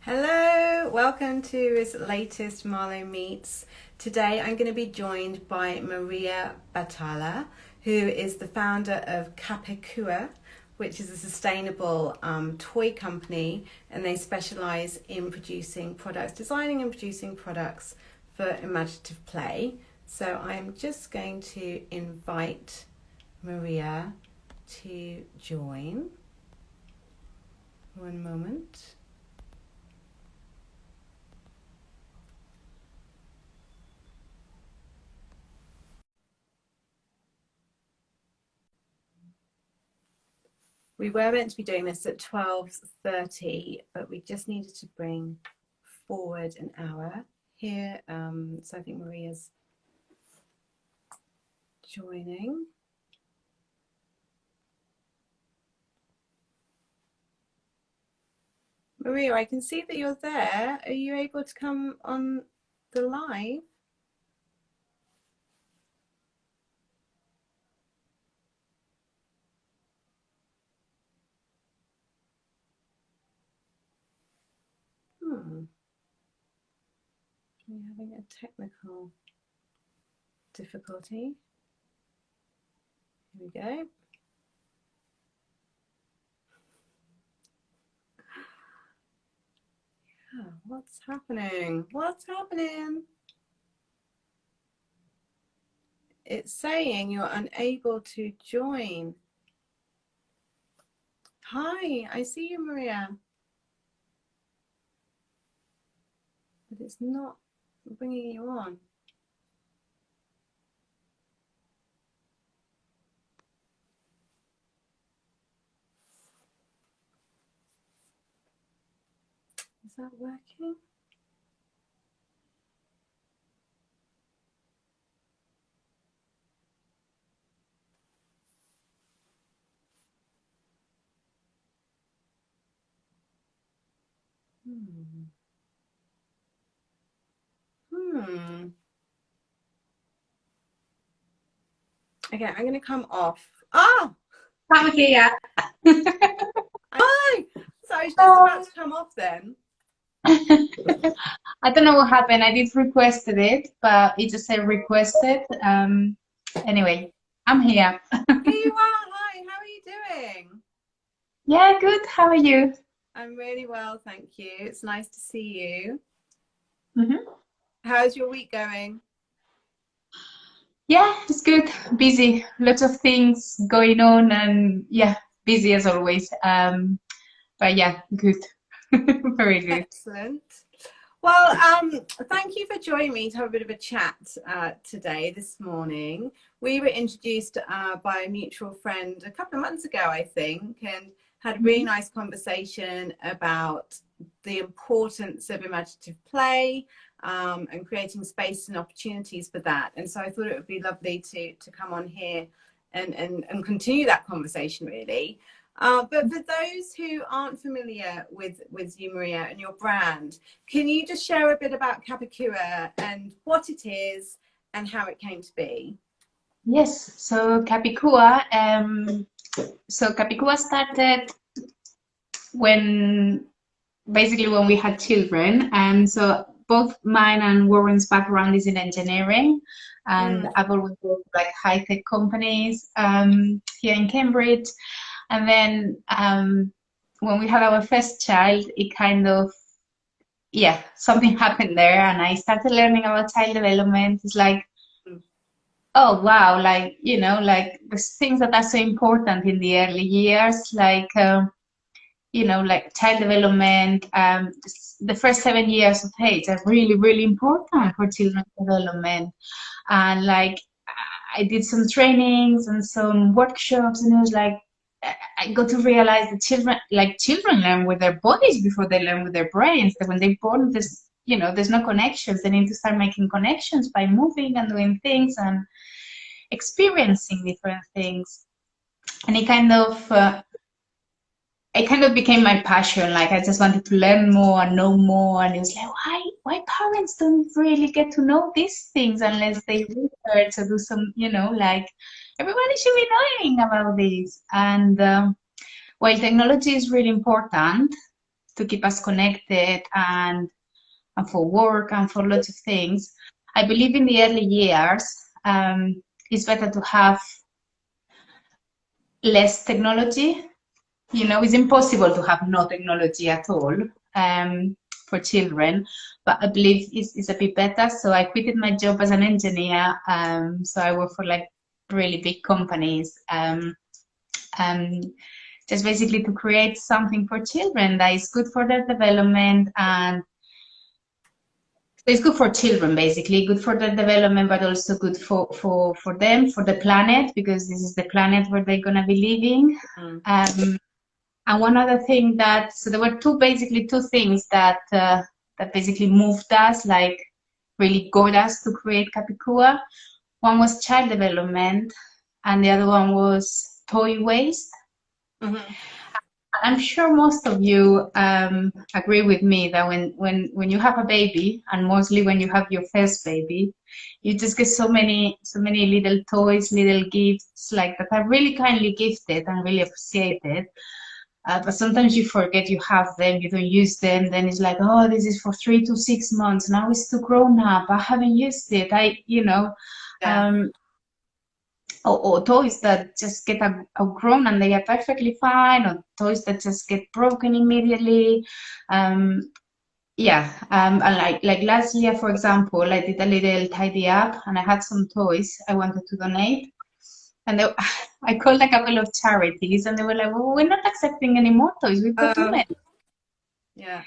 Hello, welcome to this latest Marlo Meets. Today I'm going to be joined by Maria Bataller, who is the founder of Capikooa, which is a sustainable toy company, and they specialize in producing products, designing and producing products for imaginative play. So I'm just going to invite Maria to join. One moment. We were meant to be doing this at 12:30, but we just needed to bring forward an hour here. So I think Maria's joining. Maria, I can see that you're there. Are you able to come on the live? We're having a technical difficulty. Here we go. Yeah, what's happening? What's happening? It's saying you're unable to join. Hi, I see you, Maria. But it's not bringing you on. Is that working? Okay, I'm going to come off. Oh! I'm here. Hi! So I was just about to come off then. I don't know what happened. I did requested it, but it just said requested. Anyway, I'm here. Here you are. Hi, how are you doing? Yeah, good. How are you? I'm really well, thank you. It's nice to see you. Mm-hmm. How's your week going? Yeah, it's good. Busy. Lots of things going on, and yeah, busy as always. But yeah, good. Very good. Excellent. Well, thank you for joining me to have a bit of a chat today, this morning. We were introduced by a mutual friend a couple of months ago, I think, and had a really nice conversation about the importance of imaginative play and creating space and opportunities for that. And so I thought it would be lovely to come on here and continue that conversation, really. But for those who aren't familiar with you, Maria, and your brand, can you just share a bit about Capikooa and what it is and how it came to be? Yes. So Capikooa. Capikooa started when basically when we had children, and so both mine and Warren's background is in engineering, and I've always worked like high-tech companies here in Cambridge. And then when we had our first child, it kind of, yeah, something happened there, and I started learning about child development. It's like, oh wow, like, you know, like the things that are so important in the early years, like you know, like child development, the first 7 years of age are really, really important for children's development. And like, I did some trainings and some workshops, and it was like, I got to realize that children learn with their bodies before they learn with their brains. That when they're born, there's, you know, there's no connections. They need to start making connections by moving and doing things and experiencing different things. And it kind of became my passion. Like I just wanted to learn more and know more. And it was like, why parents don't really get to know these things unless they research or do some, you know, like everybody should be knowing about this. And while technology is really important, to keep us connected and for work and for lots of things. I believe in the early years, it's better to have less technology. You know, it's impossible to have no technology at all for children, but I believe it's a bit better. So I quitted my job as an engineer. So I work for like really big companies, just basically to create something for children that is good for their development, and it's good for children, basically, good for their development, but also good for them, for the planet, because this is the planet where they're gonna be living. And one other thing that, so there were basically two things that that basically moved us, like really got us to create Capikooa. One was child development, and the other one was toy waste. I'm sure most of you agree with me that when you have a baby, and mostly when you have your first baby, you just get so many little toys, little gifts like that are really kindly gifted and really appreciated. But sometimes you forget you have them, you don't use them. Then it's like, oh, this is for 3 to 6 months. Now it's too grown up. I haven't used it. Or toys that just get outgrown and they are perfectly fine, or toys that just get broken immediately. And like last year, for example, I did a little tidy up and I had some toys I wanted to donate. And I called a couple of charities and they were like, well, we're not accepting any more toys. We've got too many. Yeah.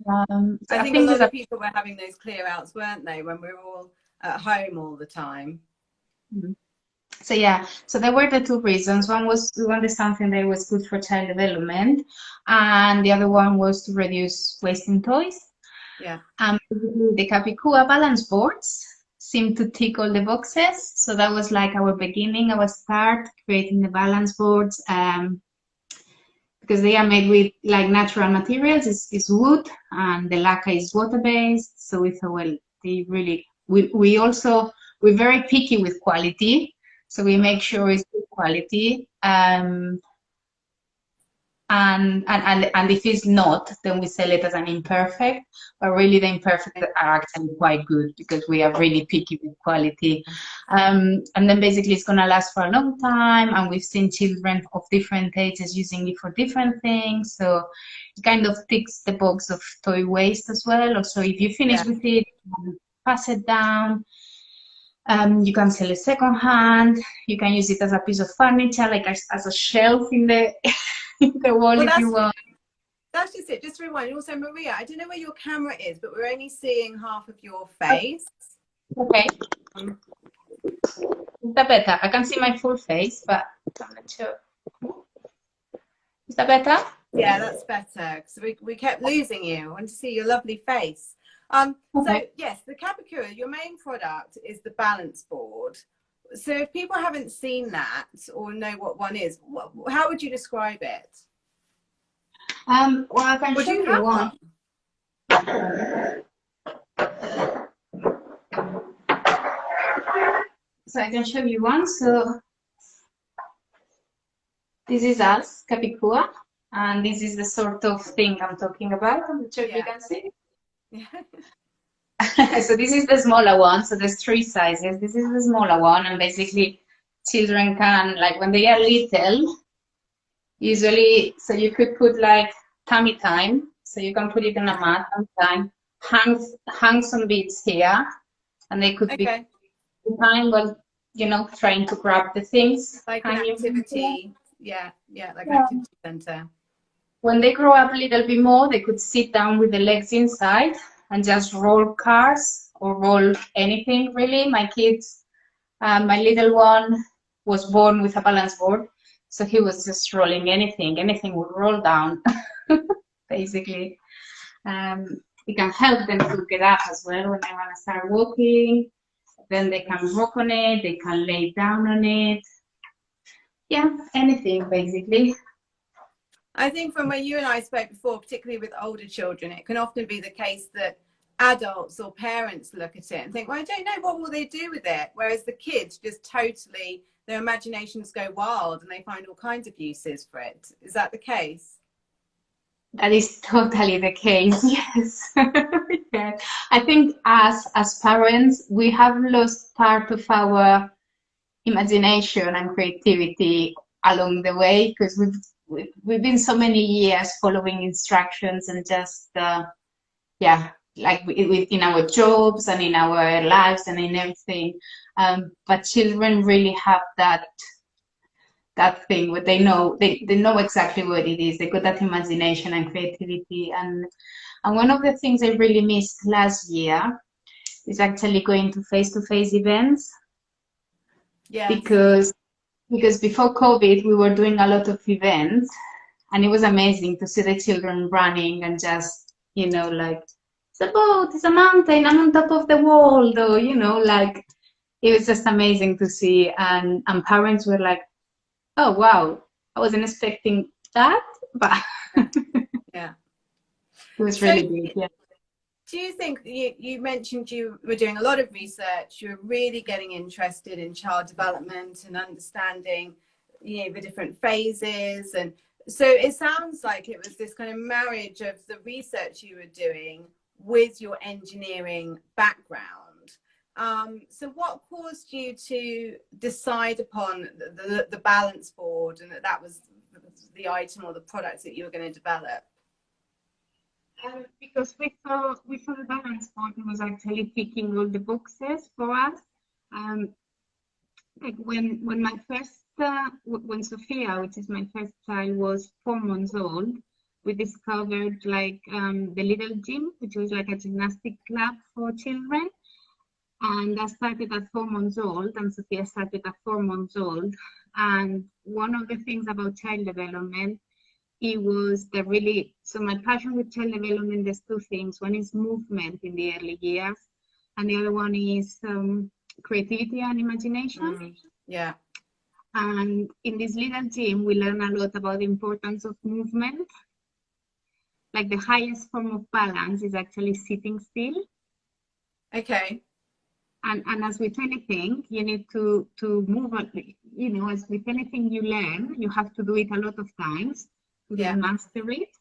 So I think a lot of people were having those clear outs, weren't they, when we were all at home all the time? So yeah, so there were the two reasons. One was we wanted something that was good for child development, and the other one was to reduce wasting toys. Yeah. The Capikooa balance boards seemed to tick all the boxes. So that was like our beginning, our start, creating the balance boards, because they are made with like natural materials. It's wood, and the lacquer is water-based. So we thought, well, they really, we're very picky with quality. So we make sure it's good quality. And if it's not, then we sell it as an imperfect. But really, the imperfect are actually quite good because we are really picky with quality. And then basically, it's gonna last for a long time. And we've seen children of different ages using it for different things. So it kind of ticks the box of toy waste as well. Also, if you finish with it, pass it down. You can sell it secondhand. You can use it as a piece of furniture, like as a shelf in the the wall, if you want. That's just it. Just to remind you. Also, Maria, I don't know where your camera is, but we're only seeing half of your face. Okay. Is that better? I can see my full face, but I'm not sure. Is that better? Yeah, that's better. So we kept losing you. I want to see your lovely face. So yes, the Capikooa, your main product is the balance board. So if people haven't seen that or know what one is, how would you describe it? Well, I can show you one. So I can show you one. So this is us, Capikooa, and this is the sort of thing I'm talking about. I'm not sure if you can see. So this is the smaller one. So there's 3 sizes. This is the smaller one, and basically children can, like when they are little, usually, so you could put like tummy time. So you can put it on a mat, tummy time, hang some beads here, and they could be time while, trying to grab the things. Like an activity. Yeah, like an activity center. When they grow up a little bit more, they could sit down with the legs inside and just roll cars or roll anything, really. My kids, my little one was born with a balance board, so he was just rolling anything would roll down, basically. It can help them to get up as well when they want to start walking. Then they can rock on it, they can lay down on it. Yeah, anything, basically. I think from where you and I spoke before, particularly with older children, it can often be the case that adults or parents look at it and think, well, I don't know, what will they do with it? Whereas the kids just totally, their imaginations go wild and they find all kinds of uses for it. Is that the case? That is totally the case. Yes. Yeah. I think as parents, we have lost part of our imagination and creativity along the way because we've been so many years following instructions and just yeah, like in our jobs and in our lives and in everything. But children really have that thing where they know exactly what it is. They got that imagination and creativity. And one of the things I really missed last year is actually going to face events Yes. because before COVID we were doing a lot of events and it was amazing to see the children running and just, like it's a boat, it's a mountain, I'm on top of the world, or like it was just amazing to see and parents were like, oh wow, I wasn't expecting that, but Yeah. it was So really good. Yeah. do you think you mentioned you were doing a lot of research, you were really getting interested in child development and understanding, the different phases, and so it sounds like it was this kind of marriage of the research you were doing with your engineering background. So what caused you to decide upon the balance board and that was the item or the product that you were going to develop? Because we saw the balance board was actually ticking all the boxes for us. Um, like when my first when Sophia, which is my first child, was 4 months old, we discovered like the little gym, which was like a gymnastic club for children. And I started at 4 months old, and Sophia started at 4 months old. And one of the things about child development, it was the really, so my passion with child development, there's two things. One is movement in the early years, and the other one is creativity and imagination. Yeah. And in this little gym, we learn a lot about the importance of movement. Like the highest form of balance is actually sitting still. Okay. And as with anything, you need to move, as with anything you learn, you have to do it a lot of times to then master it.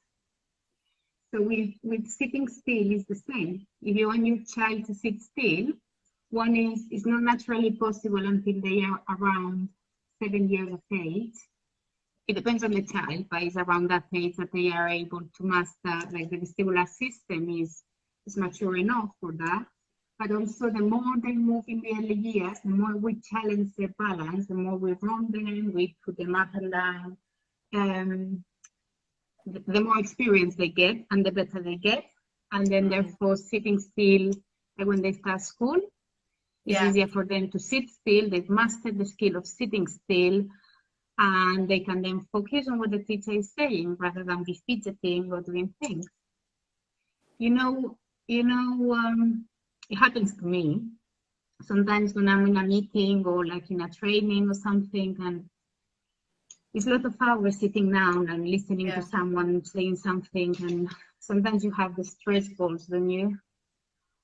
So with sitting still is the same. If you want your child to sit still, one is not naturally possible until they are around 7 years of age. It depends on the child, but it's around that age that they are able to master, like the vestibular system is mature enough for that. But also the more they move in the early years, the more we challenge their balance, the more we run them, we put them up and down, the more experience they get and the better they get. And then therefore sitting still, like when they start school, it's easier for them to sit still. They've mastered the skill of sitting still, and they can then focus on what the teacher is saying rather than be fidgeting or doing things. It happens to me sometimes when I'm in a meeting or like in a training or something, and it's a lot of hours sitting down and listening to someone saying something, and sometimes you have the stress balls, don't you?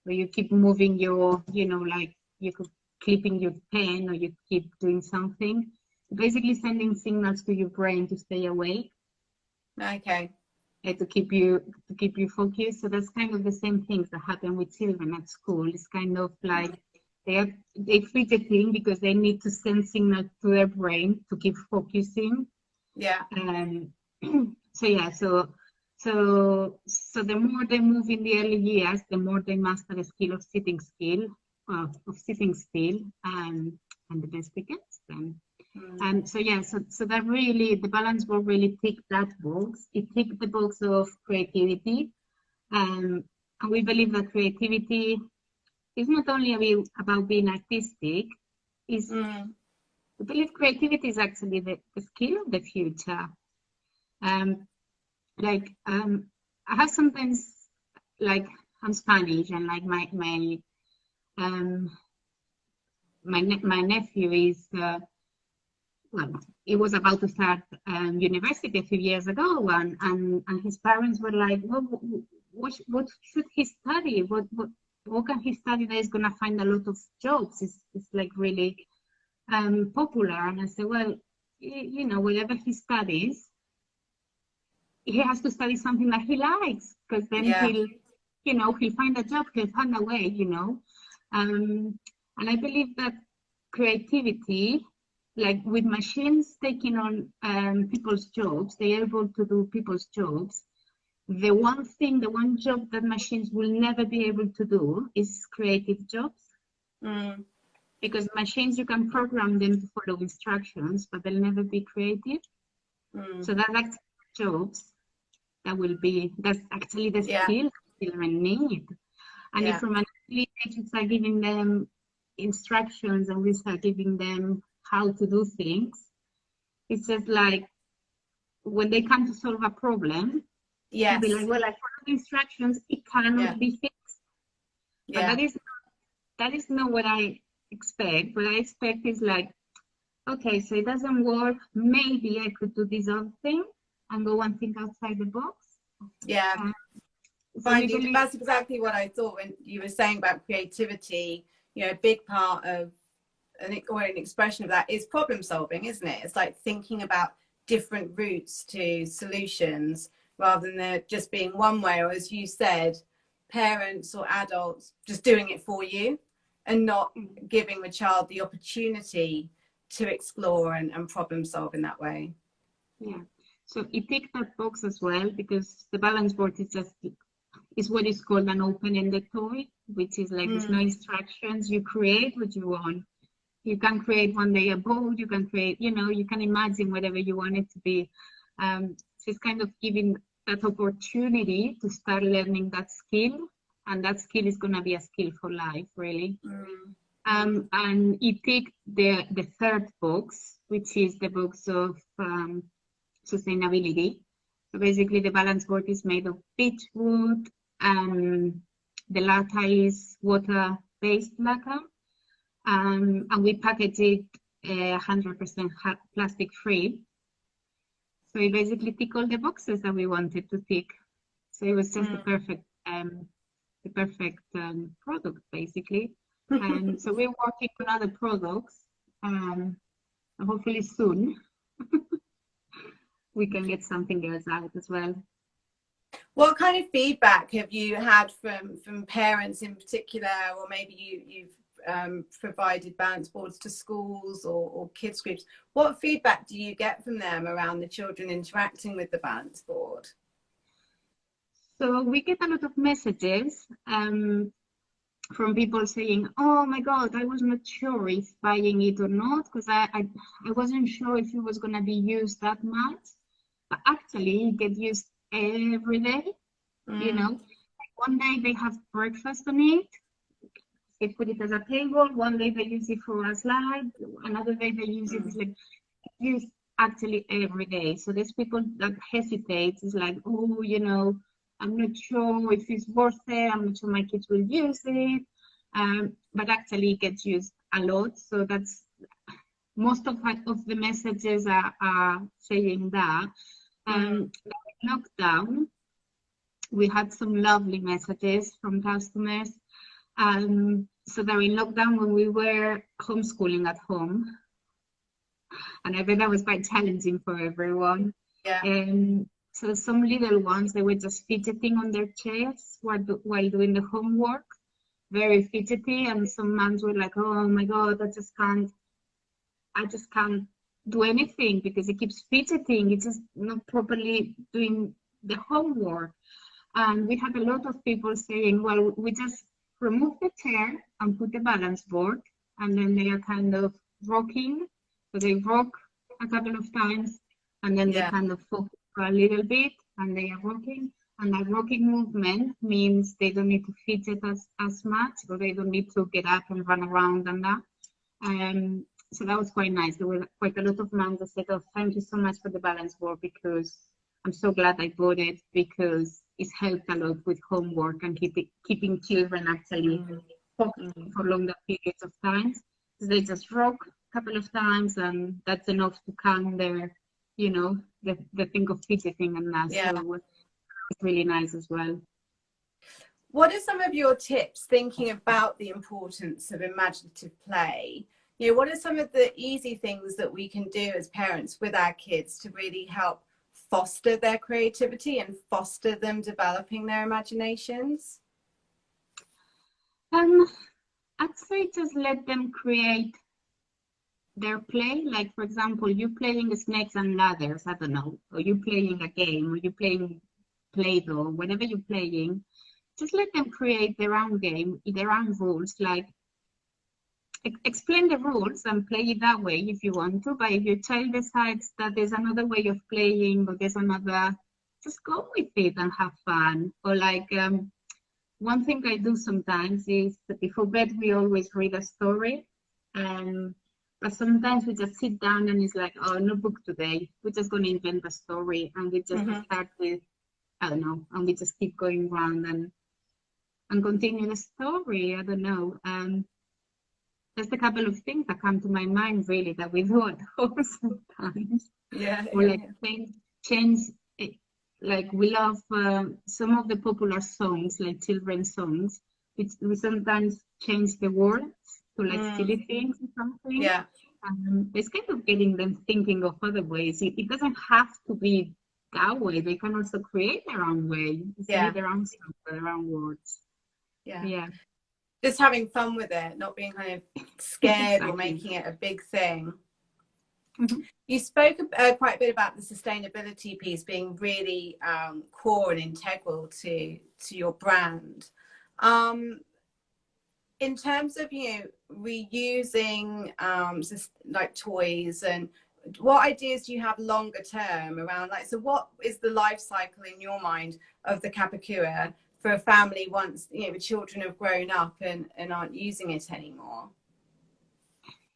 Where you keep moving your, like you could clipping your pen or you keep doing something, basically sending signals to your brain to stay awake. Okay. To keep you focused. So that's kind of the same things that happen with children at school. It's kind of like they fidgeting because they need to send signals to their brain to keep focusing. Yeah. So the more they move in the early years, the more they master the skill of sitting still, and the best they get then. So that really, the balance board really ticked that box. It ticked the box of creativity. And we believe that creativity is not only about being artistic, we believe creativity is actually the skill of the future. I have sometimes, like, I'm Spanish, and like my nephew is, he was about to start university a few years ago, and his parents were like, well, what should he study? What can he study that is going to find a lot of jobs? It's like really popular. And I said, well, whatever he studies, he has to study something that he likes, because then Yeah. he'll find a job, he'll find a way. And I believe that creativity, like with machines taking on people's jobs, they're able to do people's jobs. The one job that machines will never be able to do is creative jobs. Mm. Because machines, you can program them to follow instructions, but they'll never be creative. Mm. So that's jobs that's actually the Yeah. skill children need. And Yeah. if from an early age we start giving them instructions and we start giving them how to do things, it's just like when they come to solve a problem, they'll be like, Yes. well, I followed instructions, it Yeah. cannot be fixed. But Yeah. that is not what I expect. What I expect is like, okay, so it doesn't work. Maybe I could do this other thing and go and think outside the box. Yeah. So we Finding, believe, that's exactly what I thought when you were saying about creativity. A big part of an expression of that is problem solving, isn't it? It's like thinking about different routes to solutions rather than there just being one way, or as you said, parents or adults just doing it for you and not giving the child the opportunity to explore and problem solve in that way. yeah. So it ticks that box as well, because the balance board is what is called an open-ended toy, which is like there's no instructions. You create what you want. You can create one day a boat. You can create, you can imagine whatever you want it to be. So it's kind of giving that opportunity to start learning that skill, and that skill is going to be a skill for life, really. And it takes the third box, which is the box of sustainability. So basically, the balance board is made of beech wood. The lacquer is water-based lacquer. And we package it 100% plastic-free. So it basically ticked all the boxes that we wanted to tick. So it was just the perfect product, basically. And so we're working on other products. Hopefully soon we can get something else out as well. What kind of feedback have you had from parents in particular, or maybe you've provided balance boards to schools or kids groups? What feedback do you get from them around the children interacting with the balance board? So we get a lot of messages from people saying, oh my God, I was not sure if buying it or not, because I wasn't sure if it was going to be used that much. But actually, it gets used every day. One day they have breakfast on it. They put it as a table. One day they use it for a slide. Another day they use it. It's like used actually every day. So there's people that hesitate. It's like, oh, I'm not sure if it's worth it. I'm not sure my kids will use it. But actually it gets used a lot. So that's most of the messages are saying that. Lockdown, we had some lovely messages from customers. So they're in lockdown when we were homeschooling at home. And I bet that was quite challenging for everyone. Yeah. So some little ones, they were just fidgeting on their chairs while doing the homework, very fidgety. And some moms were like, oh my God, I just can't do anything because it keeps fidgeting. It's just not properly doing the homework. And we had a lot of people saying, well, we just remove the chair and put the balance board, and then they are kind of rocking. So they rock a couple of times, and then they kind of focus for a little bit, and they are rocking. And that rocking movement means they don't need to fidget as much, or they don't need to get up and run around and that. So that was quite nice. There were quite a lot of moms that said, oh, thank you so much for the balance board, because I'm so glad I bought it, because it's helped a lot with homework and keeping children actually focusing for longer periods of time. So they just rock a couple of times, and that's enough to calm their, the thing of fidgeting and that. Yeah. So it's really nice as well. What are some of your tips thinking about the importance of imaginative play? What are some of the easy things that we can do as parents with our kids to really help foster their creativity and foster them developing their imaginations? I'd say just let them create their play. Like, for example, you playing snakes and ladders, I don't know, or you playing a game, or you playing Play-Doh, whatever you're playing, just let them create their own game, their own rules. Like, explain the rules and play it that way if you want to. But if your child decides that there's another way of playing, or there's another, just go with it and have fun. Or like, one thing I do sometimes is that before bed we always read a story. But sometimes we just sit down and it's like, oh, no book today. We're just going to invent a story, and we just start with, I don't know, and we just keep going around and continue the story. I don't know. Just a couple of things that come to my mind really that we do at home sometimes. Or like change it. Like we love some of the popular songs, like children's songs, which we sometimes change the words to like silly things or something. Yeah. It's kind of getting them thinking of other ways. It doesn't have to be that way. They can also create their own way, say their own stuff, their own words. Yeah. Just having fun with it, not being kind of scared Exactly. or making it a big thing. You spoke quite a bit about the sustainability piece being really core and integral to your brand. In terms of, you know, reusing like toys, and what ideas do you have longer term around, like, so what is the life cycle in your mind of the Capikooa for a family once, you know, the children have grown up and aren't using it anymore?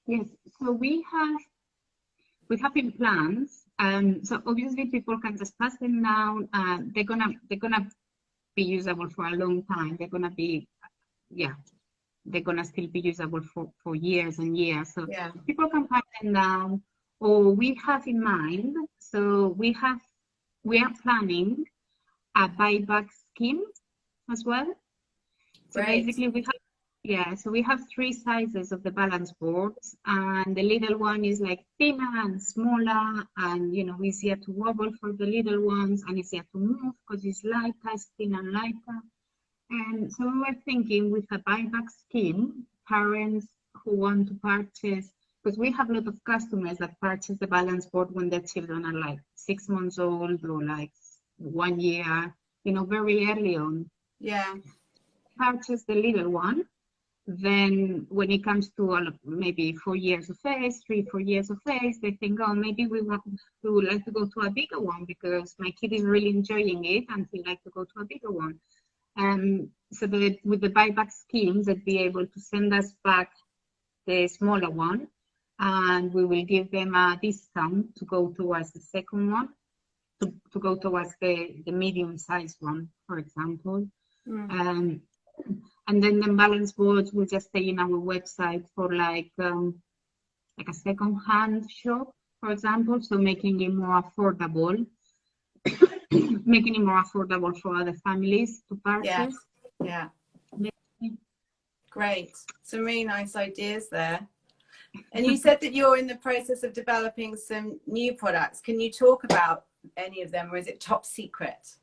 Yes, so we have in plans. So obviously people can just pass them down. They're gonna be usable for a long time. They're gonna be, they're gonna still be usable for years and years. So people can pass them down, or we have in mind. So we are planning a buyback scheme as well. So basically we have 3 sizes of the balance boards, and the little one is like thinner and smaller, and you know, easier to wobble for the little ones, and easier to move because it's lighter, it's thinner and lighter. And so we're thinking with a buyback scheme, parents who want to purchase, because we have a lot of customers that purchase the balance board when their children are like 6 months old or like 1 year, you know, very early on. Purchase the little one. Then when it comes to maybe 4 years of age, 3-4 years of age, they think, oh, maybe we would like to go to a bigger one because my kid is really enjoying it and he'd like to go to a bigger one. So with the buyback schemes, they'd be able to send us back the smaller one, and we will give them a discount to go towards the second one, to go towards the medium-sized one, for example. And then the balance boards will just stay in our website for like a second-hand shop, for example. So making it more affordable, for other families to purchase. Great, some really nice ideas there. And you said that you're in the process of developing some new products. Can you talk about any of them, or is it top secret?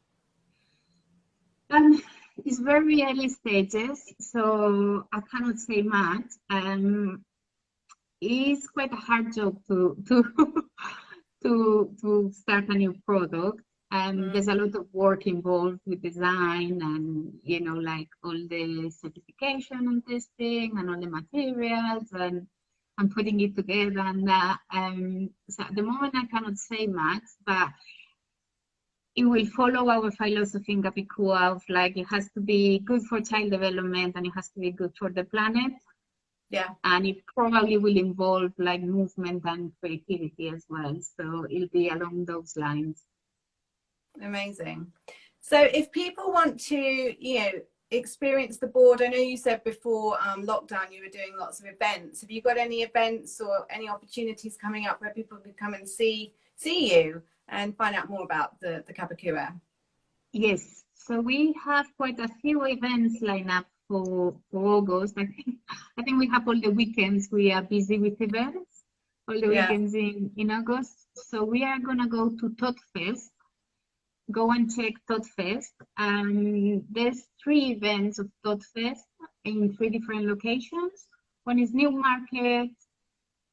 It's very early stages, so I cannot say much. It's quite a hard job to start a new product. There's a lot of work involved with design and, you know, like all the certification and testing and all the materials and putting it together and that. So at the moment I cannot say much, but it will follow our philosophy in Capikooa of like, it has to be good for child development and it has to be good for the planet. And it probably will involve like movement and creativity as well. So it'll be along those lines. Amazing. So if people want to, you know, experience the board, I know you said before lockdown you were doing lots of events. Have you got any events or any opportunities coming up where people can come and see you and find out more about the Capikooa? Yes, so we have quite a few events lined up for August. I think we have all the weekends. We are busy with events, all the weekends in August. So we are gonna go to Tot Fest, go and check Tot Fest. There's 3 events of Tot Fest in 3 different locations. One is Newmarket,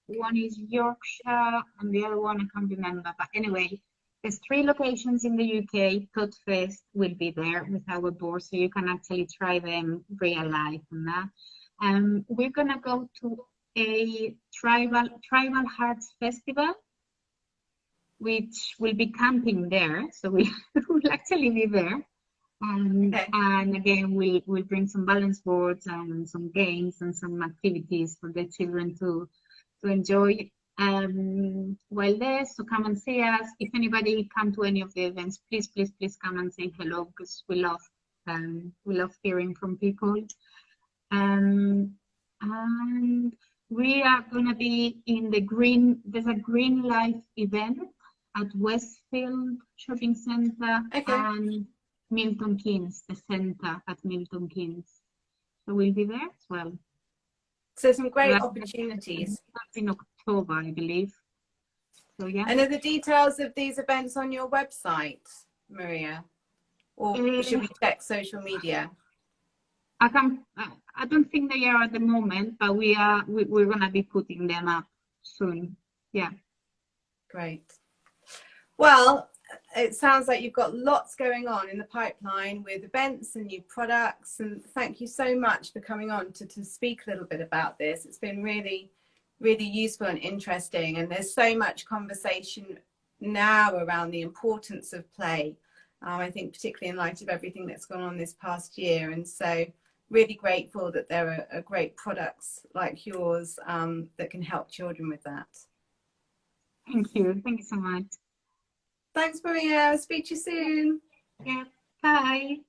one is Yorkshire, and the other one I can't remember. But anyway, there's 3 locations in the UK. Tot Fest will be there with our board, so you can actually try them real life and that. We're gonna go to a tribal hearts festival, which will be camping there, so we will actually be there. Okay. And again, we'll bring some balance boards and some games and some activities for the children to enjoy while there. So come and see us. If anybody come to any of the events, please come and say hello, because we love hearing from people. And we are gonna be in there's a Green Life event at Westfield Shopping Centre and Milton Keynes, the centre at Milton Keynes. So we'll be there as well. So some great opportunities. That's in October, I believe. So yeah. And are the details of these events on your website, Maria? Or should we check social media? I don't think they are at the moment, but we're gonna be putting them up soon. Yeah. Great. Well, it sounds like you've got lots going on in the pipeline with events and new products. And thank you so much for coming on to speak a little bit about this. It's been really, really useful and interesting. And there's so much conversation now around the importance of play. I think particularly in light of everything that's gone on this past year. And so really grateful that there are great products like yours that can help children with that. Thank you. Thank you so much. Thanks, Maria. Speak to you soon. Yeah. Bye.